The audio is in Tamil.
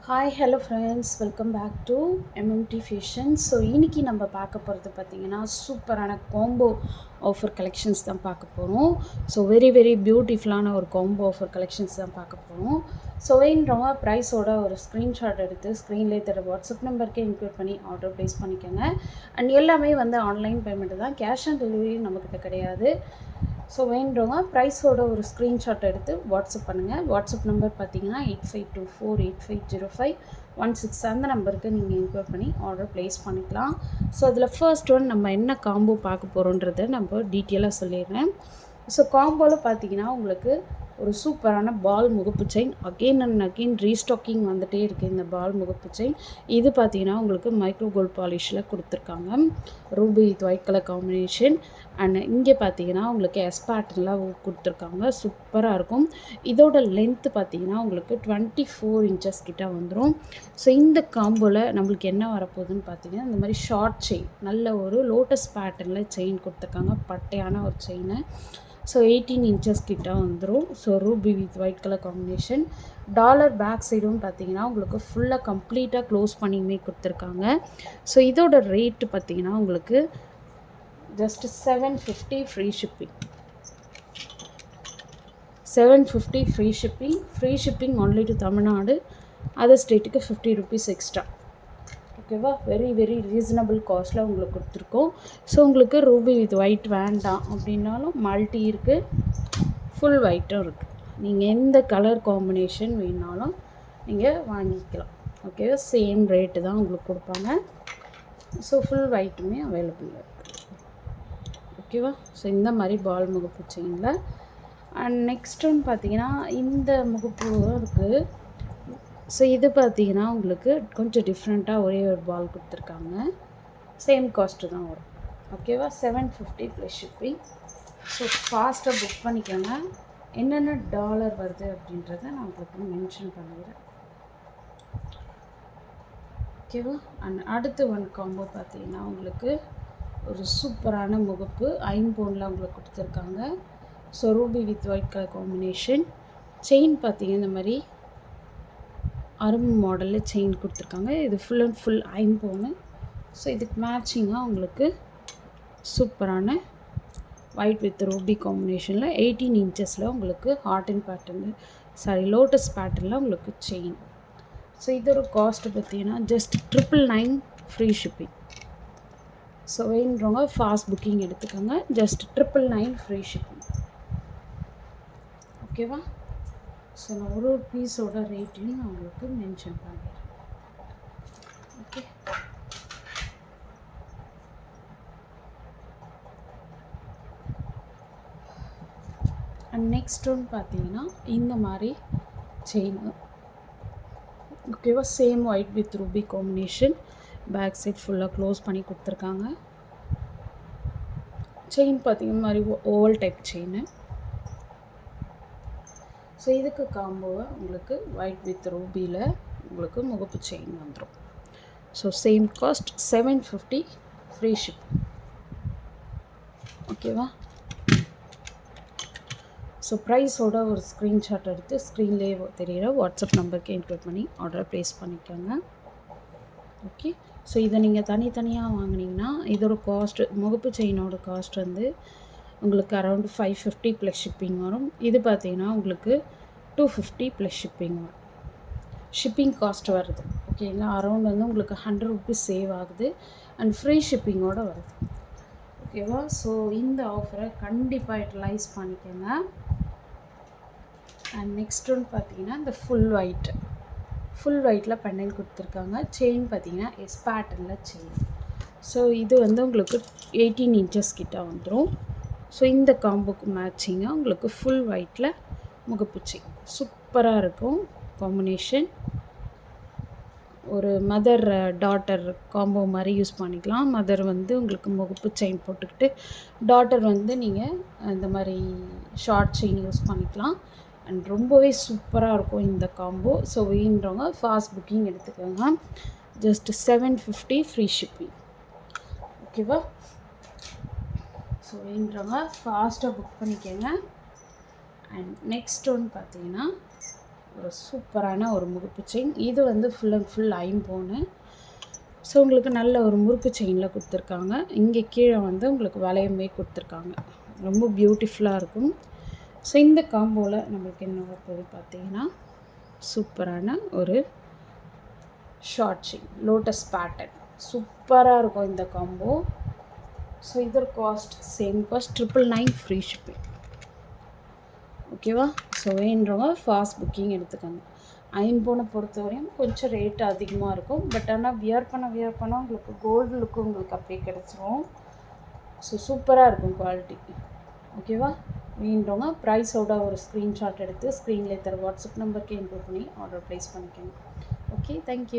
Hi hello friends, welcome back to MMT fashion. So இன்றைக்கி நம்ம பார்க்க போகிறது பார்த்திங்கன்னா சூப்பரான காம்போ ஆஃபர் கலெக்ஷன்ஸ் தான் பார்க்க போகிறோம். ஸோ வெரி பியூட்டிஃபுல்லான ஒரு காம்போ ஆஃபர் கலெக்ஷன்ஸ் தான் பார்க்க போகிறோம். ஸோ வேணுறவங்க ப்ரைஸோட ஒரு ஸ்க்ரீன்ஷாட் எடுத்து ஸ்க்ரீன்லேயே தர வாட்ஸ்அப் நம்பருக்கே இன்க்ளூட் பண்ணி ஆர்டர் ப்ளேஸ் பண்ணிக்கோங்க. அண்ட் எல்லாமே வந்து ஆன்லைன் பேமெண்ட்டு தான், கேஷ் ஆன் டெலிவரி நம்மக்கிட்ட கிடையாது. ஸோ வேண்டுறவங்க ப்ரைஸோட ஒரு ஸ்க்ரீன்ஷாட் எடுத்து வாட்ஸ்அப் பண்ணுங்கள். வாட்ஸ்அப் நம்பர் பார்த்தீங்கன்னா 8524850516 அந்த நம்பருக்கு நீங்கள் இன்க்ளூட் பண்ணி ஆர்டர் ப்ளேஸ் பண்ணிக்கலாம். ஸோ அதில் ஃபர்ஸ்ட் ஒன் நம்ம என்ன காம்போ பார்க்க போகிறோன்றதை நம்ம டீட்டெயிலாக சொல்லிடுறேன். ஸோ காம்போவில் பார்த்தீங்கன்னா உங்களுக்கு ஒரு சூப்பரான பால் முகப்பு chain again and again restocking வந்துகிட்டே இருக்குது. இந்த பால் முகப்பு செயின் இது பார்த்தீங்கன்னா உங்களுக்கு மைக்ரோ கோல்ட் பாலிஷில் கொடுத்துருக்காங்க. Ruby with white colour combination. And இங்கே பார்த்தீங்கன்னா உங்களுக்கு எஸ் பேட்டர்னில் கொடுத்துருக்காங்க. சூப்பராக இருக்கும். இதோட லென்த்து பார்த்தீங்கன்னா உங்களுக்கு 24 இன்ச்சஸ் கிட்ட வந்துடும். ஸோ இந்த காம்போவில் நம்மளுக்கு என்ன வரப்போகுதுன்னு பார்த்தீங்கன்னா இந்த மாதிரி ஷார்ட் செயின், நல்ல ஒரு லோட்டஸ் பேட்டர்னில் செயின் கொடுத்துருக்காங்க. பட்டையான ஒரு செயினை. ஸோ 18 இன்ச்சஸ் கிட்ட வந்துடும். So ruby with white colour combination. Dollar back சைடும் பார்த்தீங்கன்னா உங்களுக்கு ஃபுல்லாக கம்ப்ளீட்டாக க்ளோஸ் பண்ணியுமே கொடுத்துருக்காங்க. ஸோ இதோட ரேட்டு பார்த்தீங்கன்னா உங்களுக்கு just 750 free shipping. 750 free shipping only to Tamil Nadu. Other ஸ்டேட்டுக்கு 50 ருபீஸ் எக்ஸ்ட்ரா. ஓகேவா, வெரி ரீசனபிள் காஸ்ட்டில் உங்களுக்கு கொடுத்துருக்கோம். ஸோ உங்களுக்கு ரூபி வித் ஒயிட் வேண்டாம் அப்படின்னாலும் மல்டி இருக்குது, ஃபுல் ஒயிட்டும் இருக்குது. நீங்கள் எந்த கலர் காம்பினேஷன் வேணாலும் நீங்கள் வாங்கிக்கலாம். ஓகேவா, சேம் ரேட்டு தான் உங்களுக்கு கொடுப்பாங்க. ஸோ ஃபுல் ஒயிட்டுமே அவைலபிள் இருக்குது. ஓகேவா, ஸோ இந்த மாதிரி பால் முகப்பு செயினில். அண்ட் நெக்ஸ்ட் ஒன்று பார்த்தீங்கன்னா இந்த முகப்பு இருக்குது. ஸோ இது பார்த்தீங்கன்னா உங்களுக்கு கொஞ்சம் டிஃப்ரெண்ட்டாக ஒரே ஒரு பால் கொடுத்துருக்காங்க. சேம் காஸ்ட்டு தான் வரும். ஓகேவா, 750 ப்ளஸ் ஷிப்பிங். ஸோ ஃபாஸ்ட்டாக புக் பண்ணிக்கோங்க. என்னென்ன டாலர் வருது அப்படின்றத நான் உங்களுக்கு மென்ஷன் பண்ணிடுறேன். ஓகேவா. அண்ட் அடுத்து ஒன் காம்போ பார்த்தீங்கன்னா உங்களுக்கு ஒரு சூப்பரான முகப்பு ஐம்பொனில் உங்களுக்கு கொடுத்துருக்காங்க. So ruby with white colour combination. Chain பார்த்தீங்கன்னா இந்த மாதிரி அரும்பு மாடலில் செயின் கொடுத்துருக்காங்க. இது ஃபுல் அண்ட் ஃபுல் ஐம்பொன்னு. ஸோ இதுக்கு மேட்சிங்காக உங்களுக்கு சூப்பரான ஒயிட் வித் ரூபி காம்பினேஷனில் 18 இன்ச்சஸில் உங்களுக்கு ஹார்ட் அண்ட் பேட்டர்னு லோட்டஸ் பேட்டர்னில் உங்களுக்கு செயின். ஸோ இதோட காஸ்ட்டு பார்த்தீங்கன்னா ஜஸ்ட் 999 ஃப்ரீ ஷிப்பிங். ஸோ வேணுறவங்க ஃபாஸ்ட் புக்கிங் எடுத்துக்கோங்க. Just 999 free shipping. ஓகேவா. ஸோ நான் ஒரு பீஸோட ரேட்டையும் நான் உங்களுக்கு மென்ஷன் பண்ணிடுறேன். ஓகே. அண்ட் நெக்ஸ்ட் ஒன்று பார்த்தீங்கன்னா இந்த மாதிரி செயின். ஓகேவா, same white with ruby combination. Back side ஃபுல்லாக க்ளோஸ் பண்ணி கொடுத்துருக்காங்க. செயின் பார்த்தீங்கன்னா மாதிரி ஓவல் டைப் செயின். ஸோ இதுக்கு காம்போவை உங்களுக்கு ஒயிட் வித் ரூபியில் உங்களுக்கு முகப்பு செயின் வந்துடும். So same cost 750 free ship. ஓகேவா. ஸோ ப்ரைஸோட ஒரு ஸ்க்ரீன்ஷாட் எடுத்து ஸ்க்ரீன்லேயே தெரிகிற வாட்ஸ்அப் நம்பருக்கு இன்க்ளூட் பண்ணி ஆர்டர் ப்ளேஸ் பண்ணிக்கோங்க. ஓகே. ஸோ இதை நீங்கள் தனித்தனியாக வாங்கினீங்கன்னா இதோட காஸ்ட்டு முகப்பு செயினோட காஸ்ட் வந்து உங்களுக்கு அரௌண்ட் 550 ப்ளஸ் ஷிப்பிங் வரும். இது பார்த்தீங்கன்னா உங்களுக்கு 250 ப்ளஸ் ஷிப்பிங் வரும். ஷிப்பிங் காஸ்ட் வருது. ஓகேங்களா, அரௌண்ட் வந்து உங்களுக்கு 100 ருபீஸ் சேவ் ஆகுது. அண்ட் ஃப்ரீ ஷிப்பிங்கோடு வருது. ஓகேவா. ஸோ இந்த ஆஃபரை கண்டிப்பாக யூட்டிலைஸ் பண்ணிக்கோங்க. அண்ட் நெக்ஸ்ட் ஒன்று பார்த்தீங்கன்னா இந்த ஃபுல் ஒயிட்டில் பெண்டன்ட் கொடுத்துருக்காங்க. செயின் பார்த்தீங்கன்னா எஸ் பேட்டர்னில் செயின். ஸோ இது வந்து உங்களுக்கு 18 இன்ச்சஸ் கிட்ட வந்துடும். ஸோ இந்த காம்போக்கு மேட்சிங்காக உங்களுக்கு ஃபுல் ஒயிட்டில் முகப்பு செயின் சூப்பராக இருக்கும் காம்பினேஷன். ஒரு மதர் டாட்டர் காம்போ மாதிரி யூஸ் பண்ணிக்கலாம். மதர் வந்து உங்களுக்கு முகப்பு செயின் போட்டுக்கிட்டு, டாட்டர் வந்து நீங்கள் இந்த மாதிரி ஷார்ட் செயின் யூஸ் பண்ணிக்கலாம். அண்ட் ரொம்பவே சூப்பராக இருக்கும் இந்த காம்போ. ஸோ வேணுறவங்க ஃபாஸ்ட் புக்கிங் எடுத்துக்கோங்க. Just 750 free shipping. ஓகேவா. ஸோ வேணுறவங்க ஃபாஸ்ட்டாக புக் பண்ணிக்கோங்க. அண்ட் நெக்ஸ்ட் ஒன்று பார்த்தீங்கன்னா ஒரு சூப்பரான ஒரு முறுக்கு செயின். இது வந்து ஃபுல் அண்ட் ஃபுல் ஐம்பொன்னு. ஸோ உங்களுக்கு நல்ல ஒரு முறுக்கு செயினில் கொடுத்துருக்காங்க. இங்கே கீழே வந்து உங்களுக்கு வளையமே கொடுத்துருக்காங்க. ரொம்ப பியூட்டிஃபுல்லாக இருக்கும். ஸோ இந்த காம்போவில் நம்மளுக்கு என்ன வரப்போகுது பார்த்தீங்கன்னா, சூப்பரான ஒரு ஷார்ட் செயின் லோட்டஸ் பேட்டர்ன். சூப்பராக இருக்கும் இந்த காம்போ. ஸோ இதோட cost same cost 999 free shipping. ஓகேவா? ஸோ வேணுறவங்க ஃபாஸ்ட் புக்கிங் எடுத்துக்கோங்க. ஐம்பொனை பொறுத்தவரையும் கொஞ்சம் ரேட் அதிகமாக இருக்கும். பட் ஆனால் வியர் பண்ண உங்களுக்கு கோல்டு லுக்கு உங்களுக்கு அப்படியே கிடச்சிரும். ஸோ சூப்பராக இருக்கும் குவாலிட்டி. ஓகேவா? வேணுறவங்க ப்ரைஸோட ஒரு ஸ்க்ரீன்ஷாட் எடுத்து ஸ்க்ரீனில் தர வாட்ஸ்அப் நம்பருக்கு இன்க்ளூட் பண்ணி ஆர்டர் ப்ளேஸ் பண்ணிக்கோங்க. Okay, thank you.